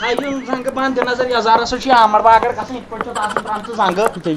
Hayun zangı bandı nazar yazara suçu amar bagar kasın ilk koçu tasın tramtı zangı.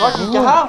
Koç ki ha.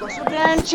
Kosu branch.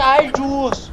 yay juice.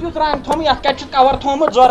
çut ran tom ya kya çut cover tom zor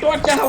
Tot kya ha.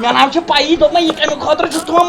Mə nam çı payı da mən yıkanı xatır çut tom.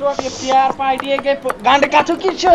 Tot iftiyar party ke gand kaçı ki çı.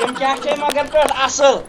Yem kya ke magar pe asıl.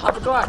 Çapı tot.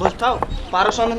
Bostav. Parasonun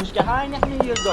Yüz ke hayne mi yüzdo.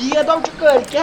Yiye dam çıkar ke.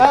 Ha.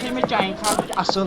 Kimi çayın kan asıl.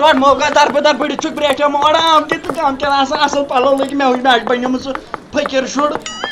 Tot mavkar darbe bıdı çık bırakacağım. Adam gitti kam ke asıl palo lagi me hoy naş banyo musu. Fakir şur.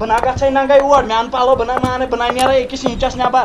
Bana gaçay nangay uar. Men palo bana mane bana neray iki sinças nebar.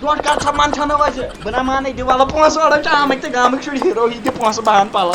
Tot ka sa mançana vaycı. Bana mane diwala pons oda çamak te gamak şur hero hidi pons bahan palo.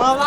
Mala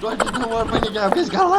Tot war bani ja fis gala.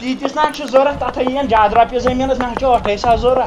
Titis nan şu zora tatayen jadra pe zeminas nan şu ortaya sa zora.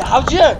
Yavcı.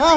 Ha.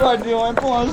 Tot diwan pons.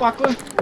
pakla.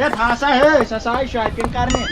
E thasa he sasai shopping karne.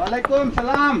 Walaikum salam.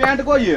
pent ko ye.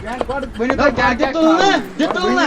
Pent ko bani to kya kya tulna. Ditulna.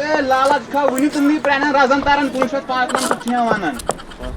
E lalat kha wani tumni prana razan taran 505 nam tchya wanan.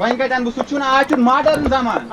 Vain ka tan bu suchuna aachun modern zaman.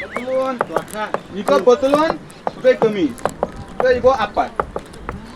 Patulun. Iko patulun. Sukai kameez. So iko appat.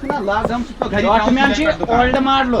Suna lagam su ghari Dot man chi old marlo.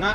Na.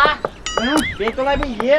ah. Bekla bir ye.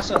asıl.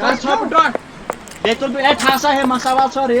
Kas çap tot. Bekla bir et hasa he masaval sor he.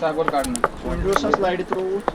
Sagor kadna. Windows slide through.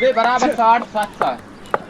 Be barabar 60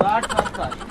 60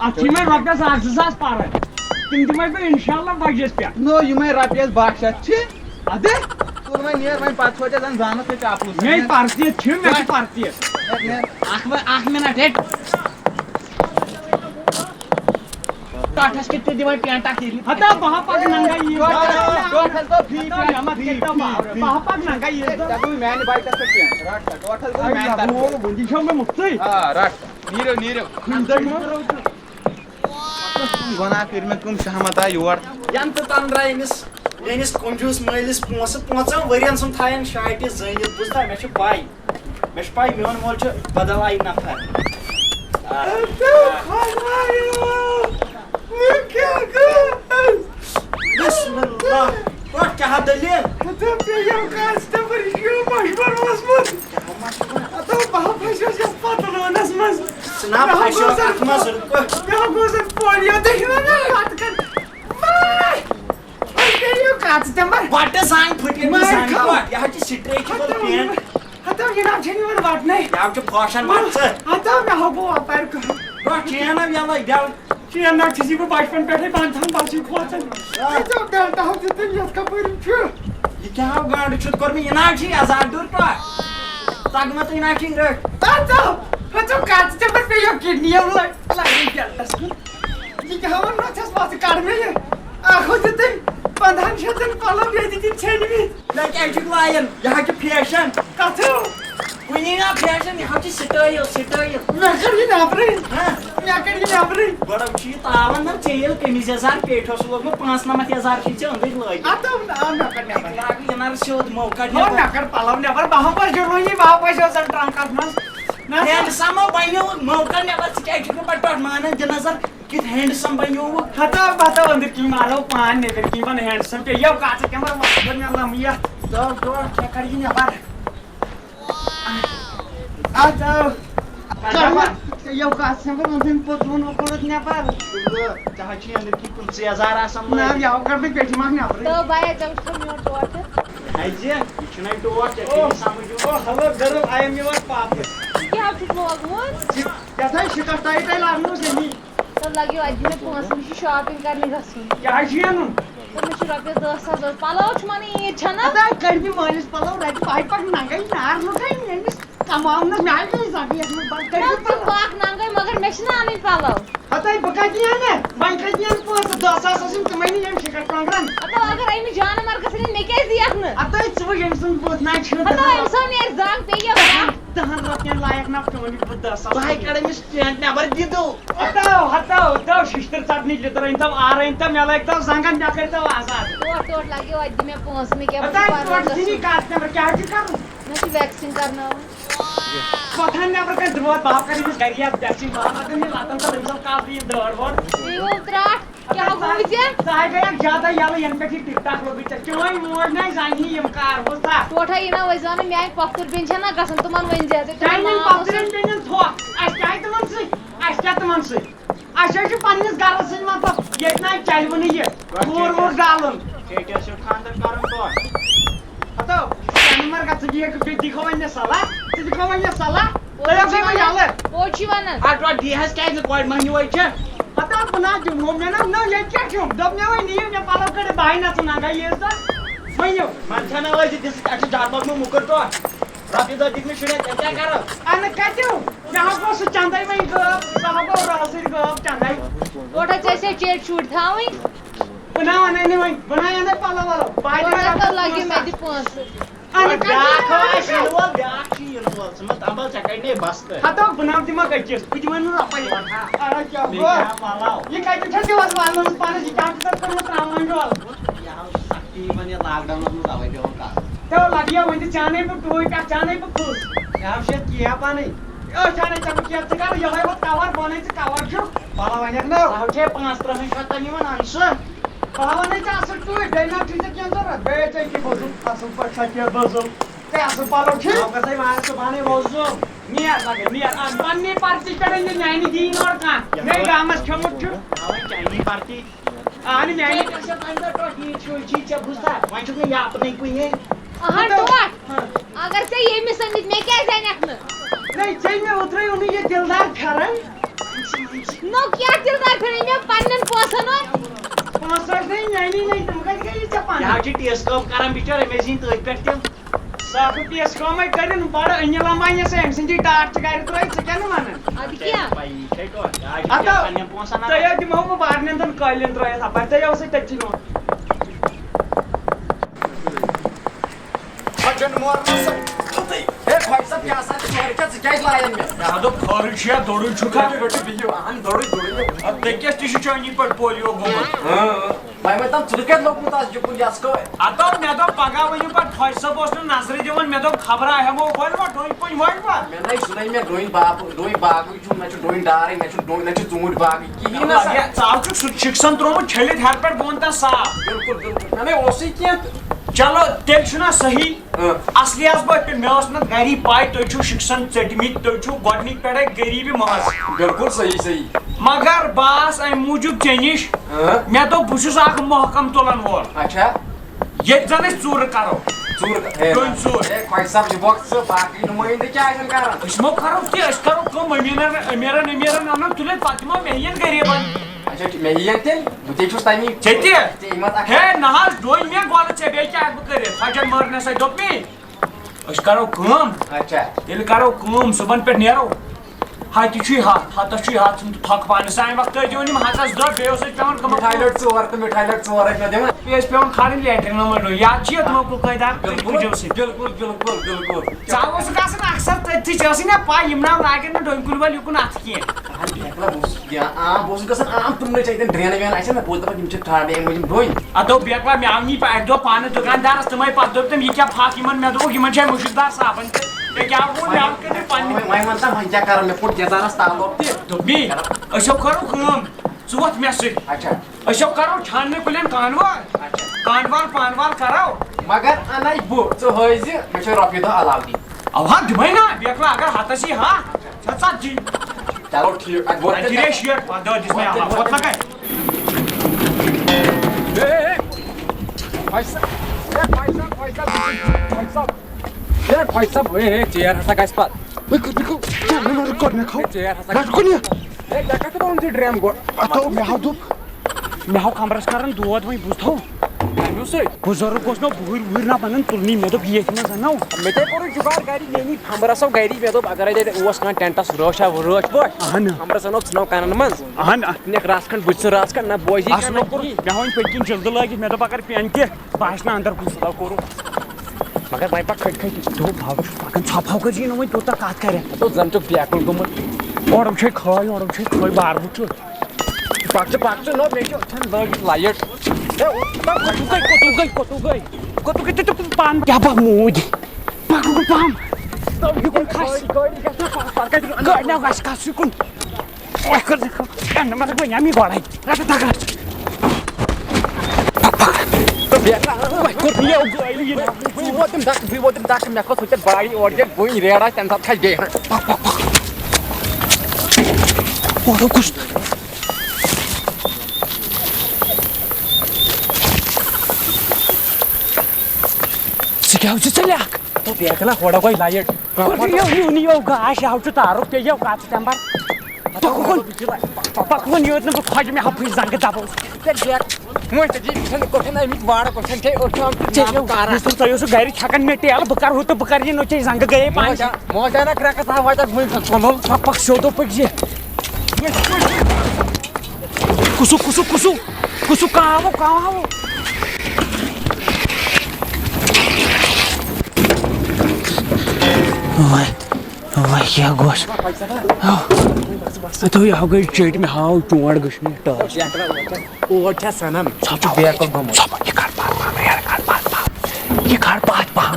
اتھ چھ مےٚ رۄپیس 1-2 ساس پران تِم دِمے بہٕ انشاءاللہ بجس پٮ۪ٹھ نو یِمے رۄپیس 12 چھ ادٕ تُل وۄنۍ نیر وۄنۍ پتہٕ سوچا زن زانس ژےٚ چاپلوٗس مےٚ پرتیٖت چھِ مےٚ چھِ پرتیٖت اکھ منٹ ہے ٹاٹھس کتنے دِوان پینٹ اکھ ہتا بہہ پک ننگا ٹوٹل بہہ پک ننگا میانہِ بایکس پٮ۪ٹھ کینٛہہ رٹ سا ٹوٹل گوٚو میانہِ طرفہٕ بندی چھو مےٚ مُفتٕے آ رٹ نیٖرِو گۄناہ کٔرۍ مےٚ کٕم شہمت آے یور ین تہٕ تن درٛاے میٲنِس کنجوٗس مٲلِس پونٛسہٕ 5 ؤرین سُنٛد تھاین شاٹہِ زٲنِتھ بوٗزتھا مےٚ چھِ پاے میون مول چھُ بدل آیہِ نفر بسم اللہ ٹوٹھ کیٛاہ دٔلیٖل جناب پھسیو اتھ منٛز بٹہٕ زانٛگ پھٕٹیمٕژ زنٛگہِ پٮ۪ٹھ یہِ حظ چھِ سٹریچبل پینٹ یہِ چھُ فاشن مژٕ ٹوٹھ چینو یلے دل چین چھُسی بہٕ بچپن پٮ۪ٹھٕے بنٛد تھاوان بچی کھوژان یہِ کیٛاہ آو گاڈٕ چھُتھ کوٚرمُت یہِ نہ حظ چھِ یزار دوٗر ٹوٹھ تگمتٕے نہ چھِ رٔٹھ نہ کیٛاہ چھُکھ لایان یہِ حظ چھُ فیشن کُنی نا فیشن یہِ حظ چھِ سٹایل گۄڈٕ چھُ یہِ تاوان نہ ژےٚ ییٚلہِ قمیٖض یزار پیٹھ اوس لوگمُت 5 یزار چھِ ژےٚ أنٛدٕرۍ لٲگِتھ لاگہٕ یہِ نہ سیوٚد موقع ہینڈسم بنیو موقع نیبر ژٕ کیٛازِ چھُکھ نہٕ پتہٕ ٹوٹھ مانان دِ نظر کِتھ ہینڈسم بنیووُکھ أنٛدٕرۍ کِنۍ مارو پان نیٚبٕرۍ کِنۍ بن ہینڈسم پیٚیو کَژٕ کیمرا مےٚ لَمِیَتھ ژےٚ کَڑ یہِ نیبر ژےٚ حظ چھُے أنٛدٕرۍ کِنۍ 15,000 آسان لٲگِتھ تو بایا جب اس کو میوٹ ٹوٹ حظ یہِ چھُنَے ٹوٹھ ژےٚ چھُے نہٕ سمجھ یِوان hello girl I am your پاپس کیا چھُ لوگمُت کیٛاہ شِکر ٹایٹ لاگنوس ییٚمی تہٕ لگیو اَتہِ مےٚ پونٛسہٕ مےٚ چھُ شاپِنٛگ کرنہِ گژھُن کیٛاہ چھُ اَنُن تہٕ مےٚ چھُ رۄپیس 10 ساس ضوٚرَتھ پلو چھُ وَنان عیٖد چھَنا کٔڑۍ مٲلِس پلو رَتہِ پاے پَتہٕ ننگے نار لُٹھے میٲنِس کماونس مےٚ آیہِ زَگہِ یَتھ منٛز ژٕ پاک ننگے مگر مےٚ چھِنہ اَنٕنۍ پلو ہتاے بہٕ کَتہِ اَنہٕ وۄنۍ کَتہِ اَنہٕ پونٛسہٕ 10 ساس ٲسِم تِمے نہٕ ییٚمہِ شِکر ٹۄنٛگرن ہتو اگر أمِس جانہٕ مر گژھن مےٚ کیٛازِ دِیَکھ نہٕ ہتاے ژٕ وٕچھ أمۍ سُنٛد بُتھ نہ چھُ ہتو أمۍ سو نیرِ زنٛگ پیٚیہِ بیٛاکھ 10 رۄپین لایق نہ ٹونِک بہٕ 10 ساس بہٕ کَڑ أمِس پینٹ نیبر دِدو ہتو شِشتٕر ژٹنٕچ لِتٕر أنۍتو آر أنۍتو مےٚ لٲگۍتو زنٛگن مےٚ کٔرۍتو آزاد ٹوٹ لگیو اَتہِ دِ مےٚ پونٛسہٕ مےٚ کیٛاہ ہتاے پَرواے ٹوٹھ دِنی گژھُن کَتھ نٮ۪بر کیٛاہ چھُ کَرُن مےٚ چھِ ویکسیٖن کرناوٕنۍ پتھن نٮ۪بر کَتہِ درٛوت باپ کَرِ أمِس گرِ یَتھ ویکسیٖن باپ اگر مےٚ لَتن تل أمِس کَل دِیِم دٲر وٲر پیٖوٕ ترٛاٹھ کیٛاہ گوٚو ژےٚ ژٕ گٔیَکھ زیادٕ یَلہٕ یَنہٕ پٮ۪ٹھ یہِ ٹِک ٹاک لوگُے ژےٚ چٲنۍ موج نَے زانہِ یِم کار بوٗزتھا ٹوٹھا یہِ نہ ؤسۍ زانہٕ میٛانہِ پۄپھتٕر بیٚنہِ چھَنا گژھان تِمن ؤنۍزِ ژٕ چانٮ۪ن پۄپھترٮ۪ن بیٚنٮ۪ن تھوٚکھ اَسہِ کیٛاہ تِمن سۭتۍ اَسہِ کیٛاہ تِمن سۭتۍ اَسہِ حظ چھُ پنٛنِس گرس سۭتۍ مطلب ییٚتہِ نَے چلوٕ نہٕ یہِ کوٗر ووٗر ڈالُن ٹھیکس چھُ خانٛدر کَرُن ٹوٹھ ہتو چنمر گژھ ژٕ دِکھو وۄنۍ مےٚ صلح ژٕ دِکھو وۄنۍ مےٚ صلح تۄہہِ گٔے وۄنۍ یَلہٕ پوٚز چھُے وَنان ٹوٹھ دی حظ کیٛازِ کورِ مٔہنِوٕے چھِ ہتو بہٕ نہ دِمہو مےٚ نہ ییٚتہِ کیٛاہ چھُم دوٚپ مےٚ وۄنۍ نِیِو مےٚ پَلو کٔڑِتھ بہٕ نہ ژٕ ننگے ییٖژ دۄہ ؤنِو منٛزٕ نہ ٲسۍ دِژٕکھ اَسہِ چھُ زیادٕ لوگمُت مُکُر ٹوٹھ رۄپیہِ دہ دِتھ مےٚ شُرٮ۪ن ژےٚ کیٛاہ کَرو اَنہٕ کَتیو مےٚ حظ گوٚو سُہ چندے وۄنۍ غٲب سُہ حظ گوٚو رٲژ سۭتۍ غٲب چندے ٹوٹھا ژےٚ ٲسیا چیٹہِ شُرۍ تھاوٕنۍ بہٕ نہ وَنَے نہٕ وۄنۍ بہٕ نہ اَنَے پَلو وَلو ٹوٹھا لگہِ مےٚ دِ پونٛسہٕ بیٛاکھ آسہِ یِنہٕ وول بیٛاکھ چھُ یِنہٕ وول ژٕ مہ تَمبل ژےٚ کَڑنے بستہٕ ہتو بہٕ نَم دِمکھ أکِس بہٕ دِمے نہٕ رۄپَے یہِ کَتہِ چھےٚ دِوان والنَس پانَس یہِ کیٛاہ چھُ تَتھ کوٚرمُت ترٛاوان ڈول یہِ حظ سختی یِمن یہِ لاک ڈاوُنَس منٛز اَوَے پیوٚوُم کَرُن تو لگیو وۄنۍ تہِ ژانے بہٕ ٹوٗرۍ پٮ۪ٹھ ژانے بہٕ کھوٚس مےٚ آو شاید کیٚنٛہہ پانے ژانے ژےٚ بہٕ کیٚنٛہہ ژٕ کَر یِہوٚے وۄنۍ کَوَر بۄنَے ژٕ کَوَر چھُکھ پَلو وَنٮ۪کھ نہ سُہ حظ چھے 15 شیٚتھ یِوان اَن سُہ پَلو وَنَے ژےٚ اَصٕل ٹوٗرۍ بیٚیہِ ما چھُے ژےٚ کیٚنٛہہ ضوٚرَتھ بیٚیہِ ژےٚ کیٛاہ بوزُم اَصٕل پٲٹھۍ چھا کیٚنٛہہ بوزُم ژےٚ اَصٕل پَلو چھِ گژھے وارٕ صُبحنٕے ووزُم نیر لگے نیر پنٛنہِ پرچہِ پٮ۪ٹھ أنۍ میٛانہِ دِیی نور کانٛہہ مےٚ گامَس کھیوٚمُت چھُ وۄنۍ چانی پرتی اہن میٛانہِ ٹوٹھ ژےٚ بوٗزتھا وۄنۍ چھُکھ نہٕ یاپنٕے کُنی اہن ٹوٹھ اگر ژےٚ ییٚمِس أنِتھ مےٚ کیٛازِ اَنٮ۪کھ نہٕ نَے ژےٚ میں اترے انہیں یہ دلدار پھرن نو کیا دلدار پھر میں پنن پوسن پانچ نہیں نانی نہیں تم کتھ گئی چپان یہ چھ ٹیس کام کران بچار امیزین تھی پہ تم صاف ٹیس کم کرن بڑ انیل امانی سے ام سندی ٹارچ گھر ترٲیِتھ ژٕ کیٛاہ نہٕ وَنان اد کیا اتو تۄہہِ دِمہو بہٕ بارنٮ۪ن قٲلیٖن ترٲیِتھ اپٲرۍ تۄہہِ اوسُے تٔتھی نوٚن چانی پہ پولیو گومت اتو مے دپ پگہ ؤنِو پتہٕ خۄش صٲب اوس نہٕ نظرِ دِوان مےٚ دوٚپ خبرا ہٮ۪مو ولوا ڈوٗنۍ پٔنۍ ولوا ژاو چھُکھ سُہ شِکسن ترومُت چھٔلِتھ ہٮ۪رِ پٮ۪ٹھ بۄن تام صاف چلو تیٚلہِ چھُنا صحیح اصلی آس بہٕ أتھۍ پٮ۪ٹھ مےٚ ٲس نہٕ گری پاے تُہۍ چھِو شِکسن ژٔٹمٕتۍ تُہۍ چھِو گۄڈنِکۍ پٮ۪ٹھے غریٖبی محض بالکل صحیح صحیح مگر بہٕ آس امہِ موٗجوٗب ژےٚ نِش مےٚ دوٚپ بہٕ چھُس اکھ محکم تُلن وول اچھا ییٚتہِ زن أسۍ ژوٗرٕ کرو ڈوٗنۍ ژوٗر أسۍ مو کرو کینٛہہ أسۍ کرو کٲم أمیٖرن اَنو تُلِتھ پتہٕ دِمو مہین غریٖبن ژےٚ تہِ ہے نہ حظ ڈوٗنۍ مےٚ گۄڈٕ ژےٚ بیٚیہِ کیٛاہ ہٮ۪کہٕ بہٕ کٔرِتھ فجر مٲرنس سۭتۍ دوٚپ مے أسۍ کرو کٲم ییٚلہِ کرو کٲم صُبحن پٮ۪ٹھ نیرو ہتہِ چھُے ہتھ ہتس چھُے ہتھ ژھُن تھۄکہٕ پانس امہِ وقتہٕ ٲسۍ دِوان یِم ہتس دہ بیٚیہِ اوس اَسہِ پیٚوان بیٚیہِ ٲسۍ پیٚوان کھالٕنۍ لیٹرِن منٛز یاد چھِ تِمو کُلقٲدار ژاو اوسُکھ آسان اکثر تٔتھی ژےٚ ٲسٕے نا پاے یِم ناو لاگن نہٕ ڈوٗنۍ کُلۍ وٲلۍ یُکُن اتھ کینٛہہ اتھ دوٚپ بیکلا مےٚ آو نی اکہِ دۄہ پانہٕ دُکاندارس تِمے پتہٕ دوٚپ تٔمۍ یہِ کیٛاہ پھکھ یِمن مےٚ دوٚپُکھ یِمن چھِ مُشکدار صابن تہِ کیٛاہ گوٚو مےٚ آو کٔرِتھ پننہِ دوٚپ مے أسۍ کرو کٲم ژٕ ووٚتھ مےٚ سۭتۍ أسۍ کرو چھاننہِ کُلٮ۪ن کانوال پانوال کرو مگر انے بہٕ ژٕ ہٲیزِ مےٚ چھِ رۄپیہِ دہ علاوٕ دِنۍ اوہا دِمے نا بیکلا اگر ہتس یی ہتھ چھا ژتجی چلو ٹھیٖک اَتہِ گٔے شیٹھ پتہٕ دہ دِس مےٚ علاوٕ ووت لگے چیر ہسا گژھِ مےٚ ہاو کمرس کران دود وۄنۍ بوٗزتھو بُزرگ اوس مےٚ بُہٕرۍ وُہٕرۍ نا بنان تُلنٕے مےٚ دوٚپ ییٚتھۍ منٛز انو مےٚ تے کوٚرُن جُگاڑ گرِ میٛٲنی فمبرس آو گری مےٚ دوٚپ اگرے تتہِ اوس کانٛہہ ٹٮ۪نٹس رٲچھا وٲچھ وٲچھ فمبرس انو ژھٕنو کنن منٛز نِکھ رژھ کھنٛڈ بٕتھِ سٕنٛز رژھ کھنٛڈ نہ بوزی مےٚ ہاوٕنۍ پٔتۍ کِنۍ جلدٕ لٲگِتھ مےٚ دوٚپ اگر پٮ۪ن تہِ بہٕ آسہِ نہٕ انٛدر کُن سُہ کوٚرُکھ مگر وۄنۍ پتہٕ کھٔتۍ دوٚپ بہٕ چھُس پکان ژھۄپہٕ ہاو کٔرۍ زِ نہٕ وۄنۍ تیوٗتاہ کتھ کرِ دوٚپ زن چھُکھ بیکُل گوٚمُت اورُم چھے کھٲے باربُت چھُ پکچہِ نو مےٚ چھِ أچھن لٲگِتھ لایٹ کوٚتُک گٔے تہٕ پان کیٛاہ بہٕ موٗدۍ پکُن پہم یُکُن کھس گٲڑۍ نہ گژھِ کھس یُکُن مطلب وۄنۍ امی گۄڈے ووتُم دکہٕ مےٚ کھوٚت ہُتٮ۪تھ باڈی اورٕ ییٚلہِ بوٗنۍ ریڈ آسہِ تمہِ ساتہٕ کھسہِ بیٚیہِ کُس ژٕ کیٛاہ چھُ ژٔلِکھ بیکلا ہورا گوٚو لایٹ گاش یہِ چھُ تارُک پیٚیو کتھ تمبر پکوُن یوت نہٕ بہٕ کھۄجہِ مےٚ ہپھٕچ زنٛگہٕ تۄہہِ اوسُو گرِ چھکان مےٚ ٹیلہٕ بہٕ کرٕ ہُہ تہٕ بہٕ کرٕ یہِ نوٚچے زنٛگہٕ گٔیے پک سیوٚدو پٔکۍ زِ کُسُک کاو کیٛاہ گوٚژھ تُہۍ ہاو گٔے چیٚٹۍ مےٚ ہاو چونٛڈ گٔژھ مےٚ ٹٲس اور چھےٚ سنان یہِ کھڑ پتھ پہم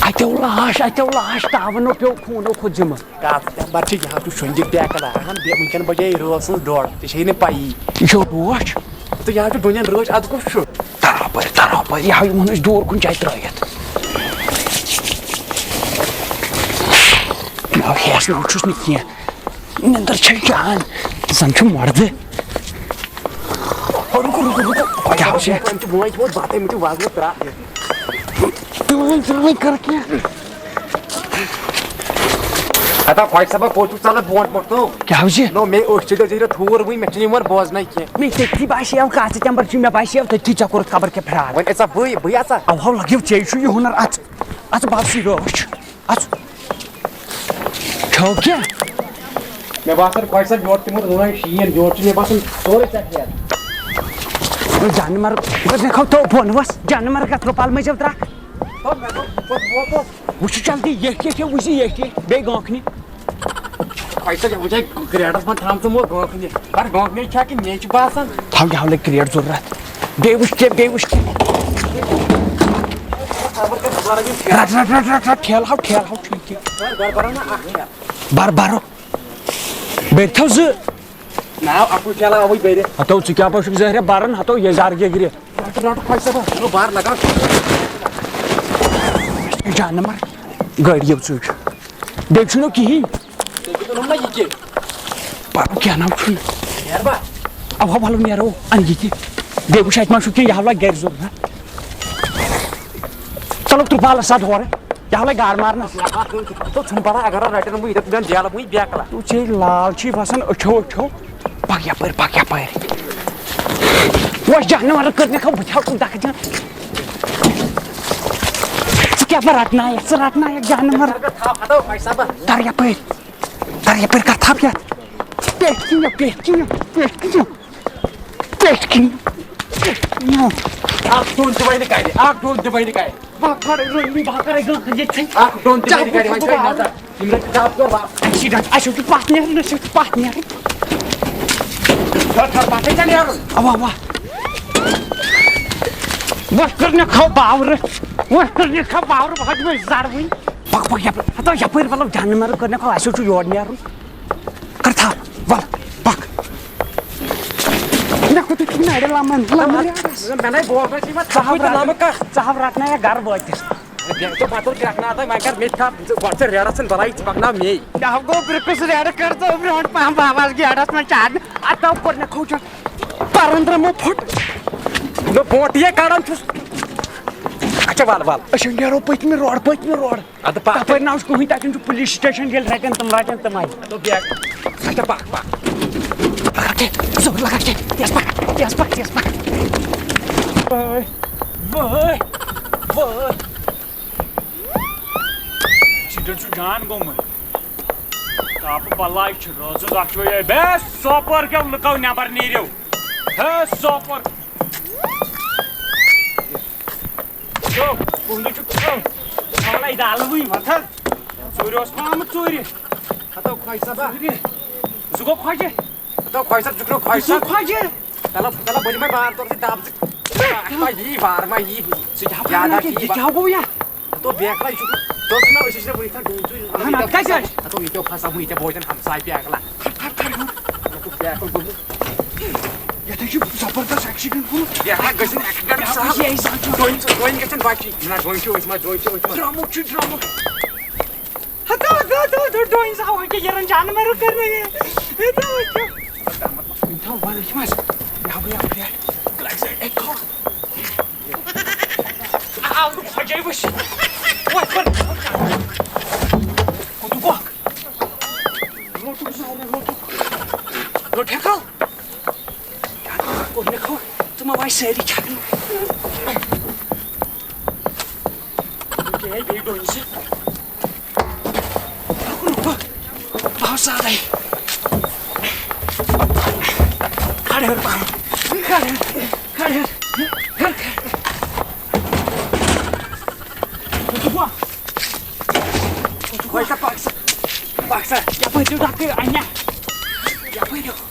اتیو لاش تاونو پیٚو خوٗنو کھوٚت زِمہٕ تمبر چھِ یہِ چھُ شۄنٛگِتھ بیکلا وٕنکٮ۪ن بجے رٲژ سٕنٛز ڈۄڑ ژےٚ چھے نہٕ پَیی یہِ چھو ڈوٹھ تہٕ یہِ حظ چھُ ڈوٗنٮ۪ن رٲچھ ادٕ کُس چھُ تراپٲرۍ یہِ ہاو یِمن ٲسۍ دوٗر کُن جایہِ ترٲیِتھ ہیٚس نہٕ چھُس نہٕ کینٛہہ نِندٕر چھےٚ جان زن چھُ مردٕ وۄنۍ چھُ باتھے مےٚ چھُ وزنہٕ ترٛا تُلوٕنۍ کر کینٛہہ ہتا خۄش صٲبا کوٚت چھُکھ ژلان برونٛٹھ برونٛٹھ تو کیٛاہ حظ چھِ نو مے أچھ چھِ ژےٚ ٹھوٗر وٕنۍ مےٚ چھِنہٕ یِوان بوزنَے کینٛہہ مےٚ تٔتھی باسیو کَتھ چمبر چھُ مےٚ باسیو تٔتھی ژےٚ کوٚرُتھ خبر کیٛاہ فِراد وۄنۍ اژا بٕے اژا اَوہو لگیو ژےٚ چھُ یہِ ہُنر اَژ اَژ باسٕے رٲچھ اَژ کھیوٚو کیٛاہ مےٚ باسان خۄش صٲب یورٕ تِمو رٲنۍ شیٖن یورٕ چھُ مےٚ باسان سورُے ژےٚ جانور مےٚ کھو تو بۄن ؤس جانور کَتھ رُپال مٔنٛزیو ترٛکھ وٕچھِو جلدی ییٚٹھۍ ییٚٹھۍ وٕچھ ییٚٹھۍ بیٚیہِ گانٛکھنہِ خۄش صٲب وٕچھے کرٛیڈَس منٛز تھامژٕ مو گانٛکھنہِ پر گانٛکھنہِ چھا کِنہٕ مے چھُ باسان تھاو یہِ لگہِ کرٛیڈ ضروٗرت بیٚیہِ وٕچھ کینٛہہ بیٚیہِ وٕچھ کینٛہہ رٹ رٹ رٹ رٹ رٹ ٹھیلہٕ ہاو چھُنہٕ کینٛہہ بر برو بیٚیہِ تھاو زٕ ناو اَکُے ٹھیلہٕ اَوٕے بٔرِتھ ہتو ژٕ کیٛاہ پٲٹھۍ چھُکھ زہرِ بران ہتو یزار گیگرِ رٹ رٹ خۄش صٲبا بار لگاو جانور گٲڑۍ یِو ژٕ بیٚیہِ چھُنہٕ کِہیٖنۍ نا یہِ کہِ پرو کیٛاہ ناو چھُنہٕ نیربا اوا ولو نیرو ان یہِ تہِ بیٚیہِ وٕچھ اَتہِ ما چھُ کینٛہہ یہِ ہاو لگہِ گرِ ضروٗرت چلو ترٛپالس ساتھ ہورٕ یہِ ہاو لگہِ گاڈ مارنس تو چھُنہٕ پتہ اگر رٹن بہٕ ییٚتٮ۪تھ میون جیلہٕ وٕنۍ بیکلا تو ژےٚ لال چھُے وسان أچھو أچھو پک یپٲرۍ وۄنۍ جانور کٔرنِکھ بہٕ تھاو دکہٕ جان ژٕ کیٛاہ بہٕ رٹنایکھ جانور ہتو خۄش صٲبا تر یپٲرۍ کر تھپ یتھ پیٚٹھۍ کِنۍ اکھ ڈوٗن تہِ بنہِ کرِ اکھ ڈوٗن تہِ بنہِ کرِ اکھ ڈوٗن تہِ بنہِ کرِ وۄنۍ تھٲے نظر یِم رٔٹۍ ڈب کر واپس اَسہِ چھُ پتھ نیرُن پتہٕ ژےٚ نیرُن اوا وۄنۍ کٔرنِکھ باورٕ بہٕ ہٮ۪کہٕ زر وٕنۍ پک یپٲرۍ ہتو یپٲرۍ ولو جانور کٔرنِکھ اَسہِ چھُ یور نیرُن کر تھپ ول پک مےٚ کوٚت چھُ نرِ لمن مےٚ بوزنَے ژٕ ہاو رٹنایکھ گرٕ وٲتِس تو پتہٕ کرناو وۄنۍ کر مےٚ تھاو گۄڈٕ ژٕ ریڈس بلاے ژٕ پکناو مے مےٚ ہاو گوٚو برٛکُس ریڈٕ کٔر ژٕ برونٛٹھ پہم باباس گیڈس منٛز چارنہِ اتو کوٚرنِکھ پرن ترٛٲومو پھُٹ بہٕ بونٛٹھٕے کڑان چھُس اچھا ول أسۍ نیرو پٔتمہِ روڈ اَدٕ پک تپٲرۍ نہ اوس کٕہٕنۍ تتٮ۪ن چھُ پُلیٖس سٹیشن ییٚلہِ رٹن تِمے اچھا پک زور لگا تیز پک ایکسیڈنٹ چھُ جان گوٚمُت تاپہٕ بلاے چھِ روزٕ دۄشوٕے بے سوپور کیو لُکو نٮ۪بر نیٖرِو ہے سوپور تُہُنٛدُے چھُ کھولے دالوٕے متھر ژوٗرِ اوس ما آمُت ژوٗرِ ہتو خۄش صٲبا سُہ گوٚو خۄجہِ ہتو خۄش صٲب ژٕ کھرو خۄش سُہ صٲب خۄجہِ چلو بہٕ دِمے بار طور دب ژٕ یی بار ما یی یہِ کیٛاہ گوٚو یا تو بیکلا چھُ تو ژٕ نا أسۍ ٲسۍ وٕنۍ اہن اَتھ کَتہِ ٲسۍ ہتو ییٚتیو پھسا بہٕ ییٚتیو بوزن ہمساے بیکلا یتھ چھُ زبردست ایکسیڈنٹ گوٚمُت بیکلا گژھن ایکسیڈنٹ ڈوٗنۍ گژھن بچی نہ ڈوٗنۍ چھِ ؤتھمٕتۍ درٛامُت ہتو ڈوٗنۍ زاو یِرن جانور کرنہٕ تھاو بنٛد منٛز آو نہٕ خۄجے وٕچھ لوٚٹ ہٮ۪کو کوٚرنِکھ ژٕ ما واے سٲری چھکنہٕ بیٚیہِ ڈوٗنۍ زٕ بہٕ سادے کھڑ ہیوٚر پہم کھڑ خۄش صٲب پک سا یپٲرۍ ڈاکٹر انیا یپٲرۍ